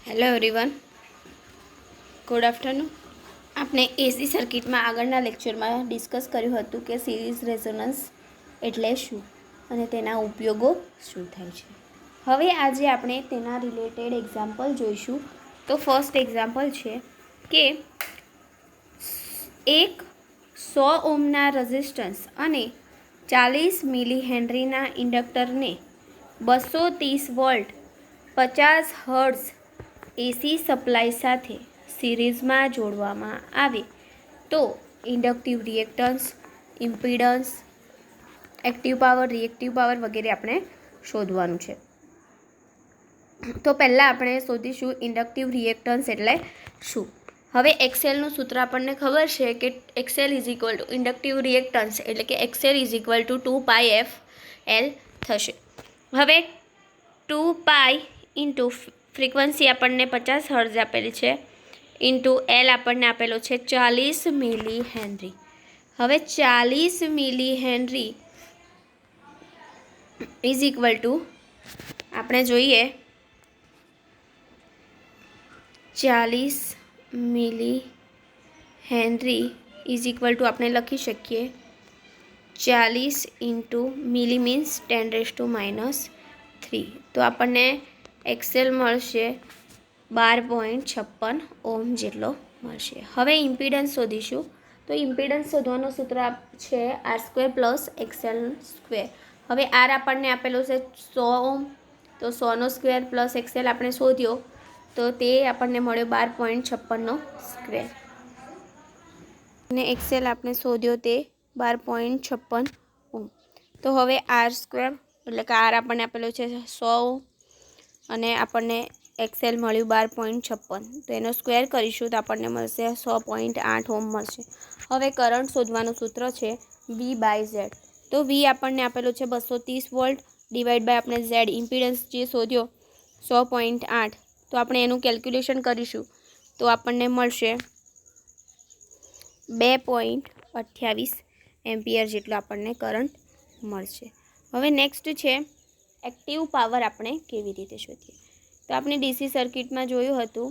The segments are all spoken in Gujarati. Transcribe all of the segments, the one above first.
Hello everyone, good afternoon. આપણે એસી સર્કિટમાં આગળના લેક્ચરમાં ડિસ્કસ કર્યું હતું કે સિરીઝ રેઝોનન્સ એટલે શું અને તેના ઉપયોગો શું થાય છે. હવે આજે આપણે તેના રિલેટેડ એક્ઝામ્પલ જોઈશું. તો ફર્સ્ટ એક્ઝામ્પલ છે કે એક 100 ઓહ્મના રેઝિસ્ટન્સ અને 40 મિલી હેનરીના ઇન્ડક્ટરને 230 વોલ્ટ 50 હર્ટ્ઝ એસી સપ્લાય સાથે સિરીઝમાં જોડવામાં આવે તો inductive reactance, impedance, active power, reactive power વગેરે આપણે શોધવાનું છે. તો પહેલાં આપણે શોધીશું ઇન્ડક્ટિવ રિએક્ટન્સ એટલે શું. હવે એક્સેલનું સૂત્ર આપણને ખબર છે કે XL is equal to inductive reactance એટલે કે XL is equal two 2πfL થશે. હવે 2π ઇન્ટુ ફ્રીક્વન્સી આપણને 50 હર્ટ્ઝ આપેલી છે ઇન્ટુ એલ આપણને આપેલો છે 40 મિલી હેનરી. હવે 40 milli henry is equal two આપણે જોઈએ 40 milli henry is equal two આપણે લખી શકીએ 40 ઇન્ટુ મિલી મીન્સ 10⁻³ તો આપણને એક્સેલ મળશે 12.56 ઓહ્મ જેટલો મળશે. હવે ઇમ્પિડન્સ શોધીશું. તો ઇમ્પિડન્સ શોધવાનું સૂત્ર છે R² + XL². હવે આર આપણને આપેલો છે 100 ઓહ્મ, તો 100નો સ્ક્વેર પ્લસ એક્સેલ આપણે શોધ્યો તો તે આપણને મળ્યો 12.56² અને એક્સેલ આપણે શોધ્યો તે 12.56 ઓહ્મ. તો હવે R² એટલે કે આર આપણને આપેલો છે 100 ઓહ્મ અને આપણને એક્સેલ મળ્યું 12.56, તો એનો સ્ક્વેર કરીશું તો આપણને મળશે 100.8 ઓહ્મ મળશે. હવે કરંટ શોધવાનું સૂત્ર છે V/Z. તો V આપણને આપેલો છે 230 વોલ્ટ ડિવાઈડ બાય આપણે Z ઇમ્પિડન્સ જે શોધ્યો 100.8, તો આપણે એનું કેલ્ક્યુલેશન કરીશું તો આપણને મળશે 2.28 એમ્પિયર જેટલો આપણને કરંટ મળશે. હવે નેક્સ્ટ છે એક્ટિવ પાવર આપણે કેવી રીતે શોધીએ. તો આપણે ડીસી સર્કિટમાં જોયું હતું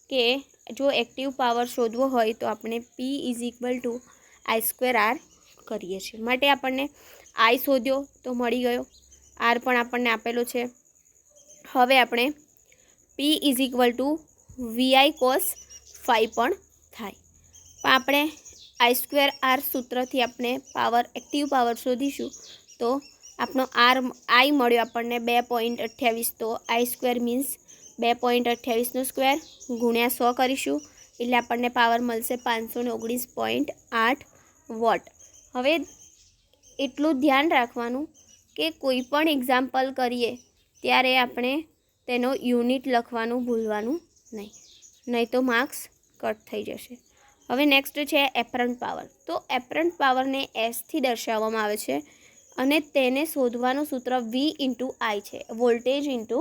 કે જો એક્ટિવ પાવર શોધવો હોય તો આપણે P is equal two I²R કરીએ છીએ. માટે આપણને I શોધ્યો તો મળી ગયો, R પણ આપણને આપેલો છે. હવે આપણે P is equal two VI cos phi પણ થાય. પણ આપણે I²R સૂત્રથી આપણે પાવર એક્ટિવ પાવર શોધીશું તો આપણો I મળ્યો આપણને 2.28, તો I² મીન્સ 2.28નો સ્ક્વેર ગુણ્યા 100 કરીશું એટલે આપણને પાવર મળશે 519.8 વોટ. હવે એટલું ધ્યાન રાખવાનું કે કોઈ પણ એક્ઝામ્પલ કરીએ ત્યારે આપણે તેનો યુનિટ લખવાનું ભૂલવાનું નહીં તો માર્ક્સ કટ થઈ જશે. હવે નેક્સ્ટ છે એપરન્ટ પાવર. તો એપરન્ટ પાવરને એસથી દર્શાવવામાં આવે છે અને તેને શોધવાનું સૂત્ર V ઇન્ટુ I છે, વોલ્ટેજ ઇન્ટુ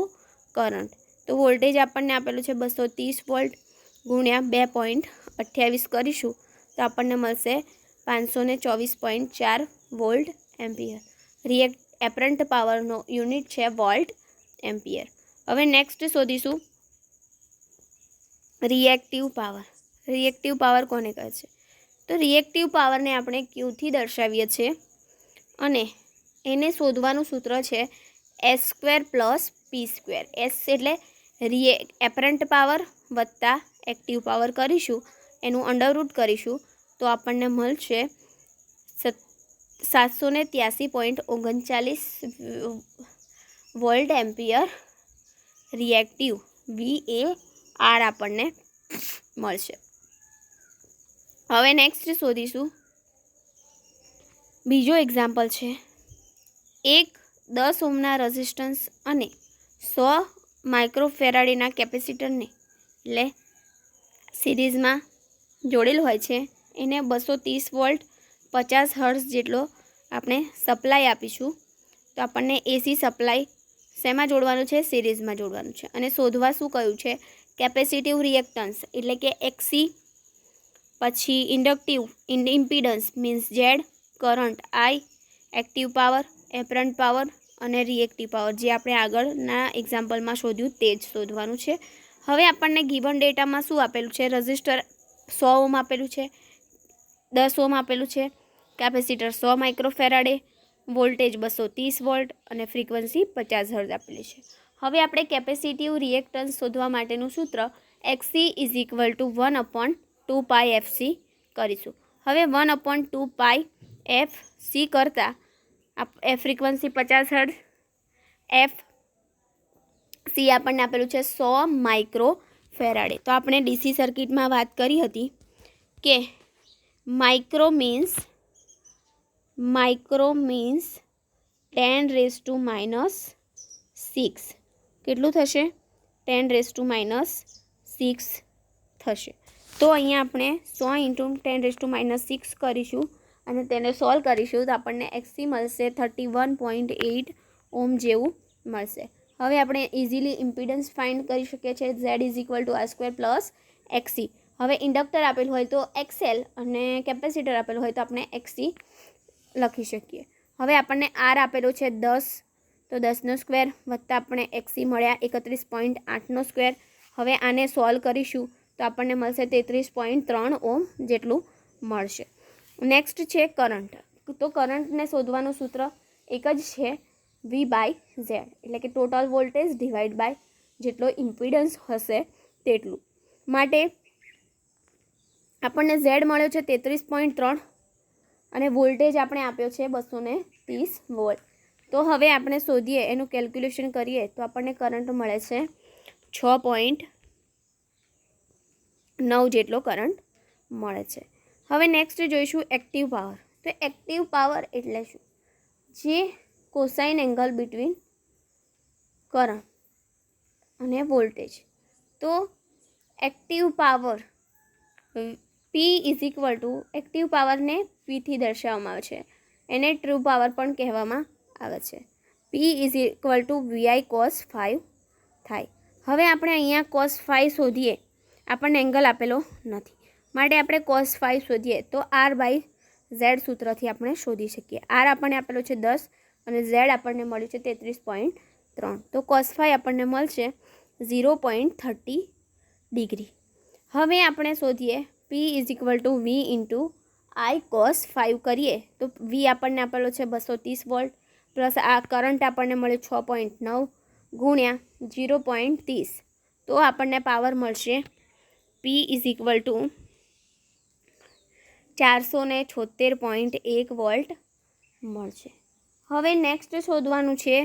કરંટ. તો વોલ્ટેજ આપણને આપેલું છે 230 વોલ્ટ ગુણ્યા 2.28 કરીશું તો આપણને મળશે 524.4 વોલ્ટ એમ્પિયર. એપરન્ટ પાવરનો યુનિટ છે વોલ્ટ એમ્પિયર. હવે નેક્સ્ટ શોધીશું રિએક્ટિવ પાવર. રિએક્ટિવ પાવર કોને કહે છે? તો રિએક્ટિવ પાવરને આપણે Qથી દર્શાવીએ છીએ અને એને શોધવાનું સૂત્ર છે S² + P². S એટલે એપરન્ટ પાવર વત્તા એક્ટિવ પાવર કરીશું, એનું અંડરરૂટ કરીશું તો આપણને મળશે 783.39 વોલ્ટ એમ્પિયર રિએક્ટિવ VAR આપણને મળશે. હવે નેક્સ્ટ શોધીશું બીજો એક્ઝામ્પલ છે એક 10 ઓહ્મના રેઝિસ્ટન્સ અને 100 માઇક્રોફેરાડેના કેપેસિટરને એટલે સિરીઝમાં જોડેલ હોય છે એને 230 વોલ્ટ 50 હર્ટ્ઝ જેટલો આપણે સપ્લાય આપીશું તો આપણને એસી સપ્લાય શેમાં જોડવાનું છે? સિરીઝમાં જોડવાનું છે. અને શોધવા શું કહ્યું છે? કેપેસિટિવ રિએક્ટન્સ એટલે કે XC, પછી inductive impedance means Z, current I, active power, apparent power અને રિએક્ટિવ પાવર જે આપણે આગળના એક્ઝામ્પલમાં શોધ્યું તે જ શોધવાનું છે. હવે આપણને ગિવન ડેટામાં શું આપેલું છે? રજિસ્ટર 100 ઓમ આપેલું છે, 10 ઓમ આપેલું છે, કેપેસિટર 100 માઇક્રોફેરાડે, વોલ્ટેજ 230 વોલ્ટ અને ફ્રીક્વન્સી 50 હર્ટ્ઝ આપેલી છે. હવે આપણે કેપેસિટિવ રિએક્ટન્સ શોધવા માટેનું સૂત્ર XC = 1/2 પાઈ FC કરીશું. હવે 1/2 પાઈ FC કરતાં ફ્રીક્વન્સી 50 હર્ટ્ઝ, FC આપણને આપેલું છે 100 માઇક્રોફેરાડે. તો આપણે ડીસી સર્કિટમાં વાત કરી હતી કે માઇક્રો મીન્સ 10⁻⁻6. કેટલું થશે? 10⁻⁻6 થશે. તો અહીંયા આપણે 100 × 10⁻⁻6 કરીશું અને તેને સોલ્વ કરીશું તો આપણને XC મળશે 31.8 ઓમ જેવું મળશે. હવે આપણે ઇઝીલી ઇમ્પિડન્સ ફાઇન્ડ કરી શકીએ છીએ. Z = R² + XC. હવે ઇન્ડક્ટર આપેલું હોય તો XL અને કેપેસિટર આપેલું હોય તો આપણે XC લખી શકીએ. હવે આપણને R આપેલો છે 10, તો 10² વત્તા આપણે XC મળ્યા 31.8². હવે આને સોલ્વ કરીશું તો આપણને મળશે 33.3 ઓમ જેટલું મળશે. નેક્સ્ટ છે કરંટ. તો કરંટને શોધવાનું સૂત્ર એક જ છે, V/Z, એટલે કે ટોટલ વોલ્ટેજ ડિવાઈડ બાય જેટલો ઇમ્પિડન્સ હશે તેટલું. માટે આપણને Z મળ્યો છે 33.3 અને વોલ્ટેજ આપણે આપ્યો છે 230 વોલ્ટ. તો હવે આપણે શોધીએ, એનું કેલ્ક્યુલેશન કરીએ તો આપણને કરંટ મળે છે 6.9 જેટલો કરંટ મળે છે. હવે નેક્સ્ટ જોઈશું એક્ટિવ પાવર. તો એક્ટિવ પાવર એટલે શું? જે કોસાઇન એંગલ બિટવીન કરંટ અને વોલ્ટેજ. તો એક્ટિવ પાવર P = એક્ટિવ પાવરને Pથી દર્શાવવામાં આવે છે. એને ટ્રુ પાવર પણ કહેવામાં આવે છે. P = VI cos phi થાય. હવે આપણે અહીંયા cos phi શોધીએ, આપણને એંગલ આપેલો નથી માટે આપણે cos phi શોધીએ તો R/Z સૂત્રથી આપણે શોધી શકીએ. R આપણને આપેલો છે 10 અને Z આપણને મળ્યું છે 33.3. તો cos phi આપણને મળશે 0.30 ડિગ્રી. હવે આપણે શોધીએ P = V × I cos phi કરીએ તો V આપણને આપેલો છે 230 વોલ્ટ પ્લસ આ કરંટ આપણને મળે 6.9 ગુણ્યા 0.30. તો આપણને પાવર મળશે P = 476.1 વોલ્ટ મળશે. હવે નેક્સ્ટ શોધવાનું છે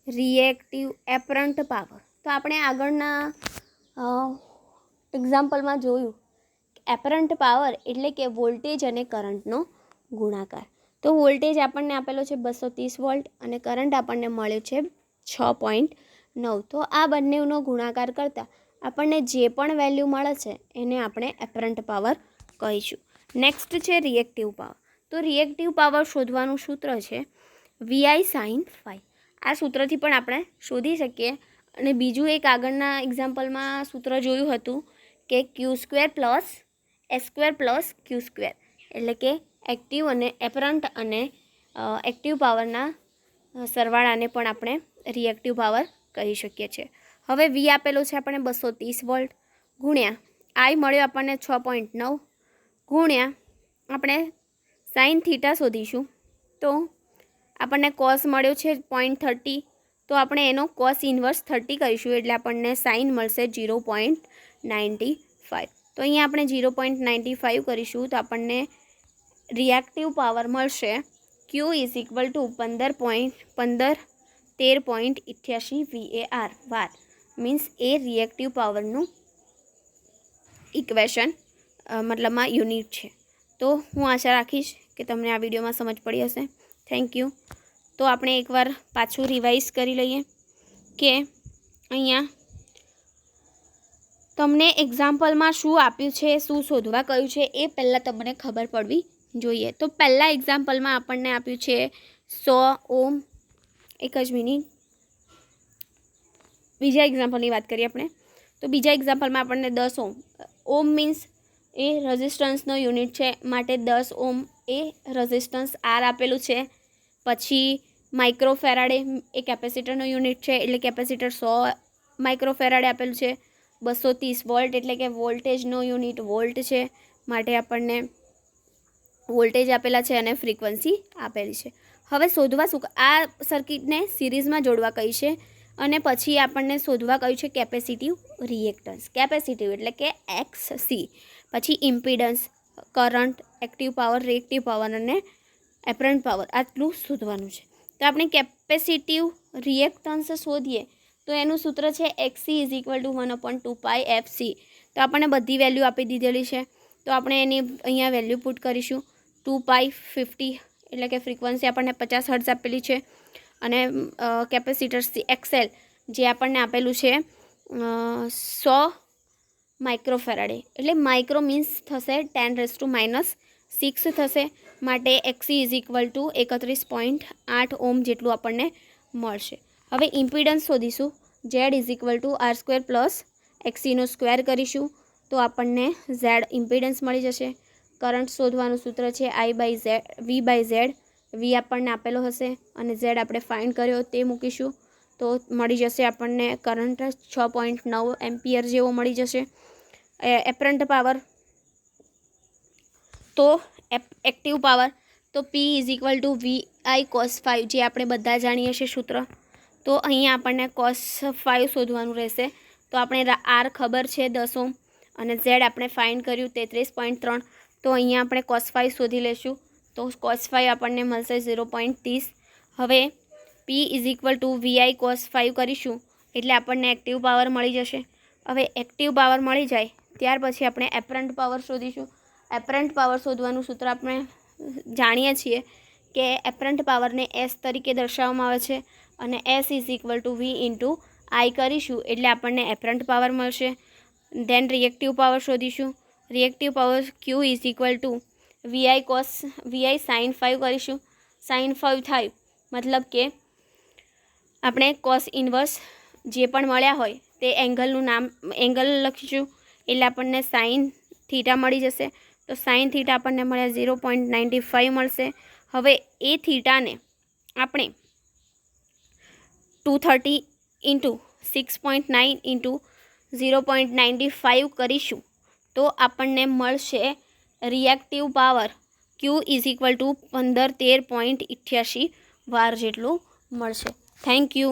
રિએક્ટિવ એપરન્ટ પાવર. તો આપણે આગળના એક્ઝામ્પલમાં જોયું એપરન્ટ પાવર એટલે કે વોલ્ટેજ અને કરંટનો ગુણાકાર. તો વોલ્ટેજ આપણને આપેલો છે 230 વોલ્ટ અને કરંટ આપણને મળ્યો છે 6.9. તો આ બંનેનો ગુણાકાર કરતાં આપણને જે પણ વેલ્યુ મળે છે એને આપણે એપરન્ટ પાવર કહીશું. નેક્સ્ટ છે રિએક્ટિવ પાવર. તો રિએક્ટિવ પાવર શોધવાનું સૂત્ર છે VI sin phi. આ સૂત્રથી પણ આપણે શોધી શકીએ. અને બીજું એક આગળના એક્ઝામ્પલમાં સૂત્ર જોયું હતું કે Q² + S² + Q², એટલે કે એક્ટિવ અને એપરન્ટ અને એક્ટિવ પાવરના સરવાળાને પણ આપણે રિએક્ટિવ પાવર કહી શકીએ છીએ. હવે V આપેલો છે આપણને 230 વોલ્ટ ગુણ્યા I મળ્યો આપણને 6.9 ગુણ્યા આપણે સાઇન થીટા શોધીશું તો આપણને કોસ મળ્યો છે 0.30. તો આપણે એનો કોસ ઇન્વર્સ 30 કરીશું એટલે આપણને સાઇન મળશે 0.95. તો અહીંયા આપણે 0.95 કરીશું તો આપણને રિએક્ટિવ પાવર મળશે Q = 13.88 var. મીન્સ એ રિએક્ટિવ પાવરનું ઇક્વેશન મતલબમાં યુનિટ છે. તો હું આશા રાખીશ કે તમને આ વિડીયોમાં સમજ પડી હશે. Thank you. તો આપણે એકવાર પાછું રિવાઇઝ કરી લઈએ કે અહીંયા તમને એક્ઝામ્પલમાં શું આપ્યું છે, શું શોધવા કહ્યું છે એ પહેલાં તમને ખબર પડવી જોઈએ. તો પહેલાં એક્ઝામ્પલમાં આપણને આપ્યું છે 100 ઓમ. એક જ મિનિટ, બીજા એક્ઝામ્પલની વાત કરીએ આપણે. તો બીજા એક્ઝામ્પલમાં આપણને 10 ઓમ. ઓમ મીન્સ એ રેઝિસ્ટન્સનો યુનિટ છે માટે 10 ઓમ એ રેઝિસ્ટન્સ R આપેલું છે. પછી માઇક્રોફેરાડે એ કેપેસિટરનો યુનિટ છે એટલે કેપેસિટર 100 માઇક્રોફેરાડે આપેલું છે. 230 વોલ્ટ એટલે કે વોલ્ટેજનો યુનિટ વોલ્ટ છે, માટે આપણને વોલ્ટેજ આપેલા છે અને ફ્રીક્વન્સી આપેલી છે. હવે શોધવા શું, આ સર્કિટને સિરીઝમાં જોડવા કહી છે અને પછી આપણને શોધવા કહ્યું છે કેપેસિટિવ રિએક્ટન્સ. કેપેસિટિવ એટલે કે XC, પછી impedance, current, active power, reactive power અને એપરન્ટ પાવર, આટલું શોધવાનું છે. તો આપણે કેપેસિટિવ રિએક્ટન્સ શોધીએ તો એનું સૂત્ર છે XC is equal two 1/2πfc. તો આપણને બધી વેલ્યુ આપી દીધેલી છે, તો આપણે એની અહીંયા વેલ્યુ પુટ કરીશું. 2π50 એટલે કે ફ્રીક્વન્સી આપણને 50 હર્ટ્ઝ આપેલી છે અને કેપેસિટર XL જે આપણને આપેલું છે 100 માઇક્રોફેરાડે, એટલે માઇક્રો મીન્સ થશે 10⁻⁻6 થશે, માટે XC is equal to 31.8 ohm જેટલું આપણને મળશે. હવે ઇમ્પિડન્સ શોધીશું. Z is equal to R² plus XCનો સ્ક્વેર કરીશું તો આપણને Z ઇમ્પિડન્સ મળી જશે. કરંટ શોધવાનું સૂત્ર છે V/Z. V આપણને આપેલો હશે અને Z આપણે ફાઇન્ડ કર્યો તે મૂકીશું તો મળી જશે આપણને કરંટ 6.9 એમ્પિયર જેવો મળી જશે. એપરન્ટ પાવર તો એક્ટિવ પાવર તો P is equal two VI cos 5 જે આપણે બધા જાણીએ છીએ સૂત્ર. તો અહીંયા આપણને cos 5 શોધવાનું રહેશે. તો આપણે R ખબર છે 10 ઓમ અને Z આપણે ફાઇન્ડ કર્યું 33.3. તો અહીંયા આપણે cos 5 શોધી લઈશું તો cos 5 આપણને મળશે 0.30. હવે P is equal two VI cos 5 કરીશું એટલે આપણને એક્ટિવ પાવર મળી જશે. હવે એક્ટિવ પાવર મળી જાય ત્યાર પછી આપણે એપરન્ટ પાવર શોધીશું. એપરન્ટ પાવર શોધવાનું સૂત્ર આપણે જાણીએ છીએ કે એપરન્ટ પાવરને S તરીકે દર્શાવવામાં આવે છે અને S is equal two V into I કરીશું એટલે આપણને એપરન્ટ પાવર મળશે. ધેન રિએક્ટિવ પાવર શોધીશું. Reactive power Q is equal two VI sin 5 કરીશું. sin 5 થાય મતલબ કે આપણે cos ઇન્વર્સ જે પણ મળ્યા હોય તે એંગલનું નામ એંગલ લખીશું એટલે આપણને sin થીટા મળી જશે. તો sin થીટા આપણને મળ્યા 0.95 મળશે. હવે એ થીટાને આપણે 230 ઇન્ટુ 6.9 ઇન્ટુ 0.95 કરીશું તો આપણને મળશે reactive power Q is equal two 1513.88 વાર જેટલું મળશે. Thank you.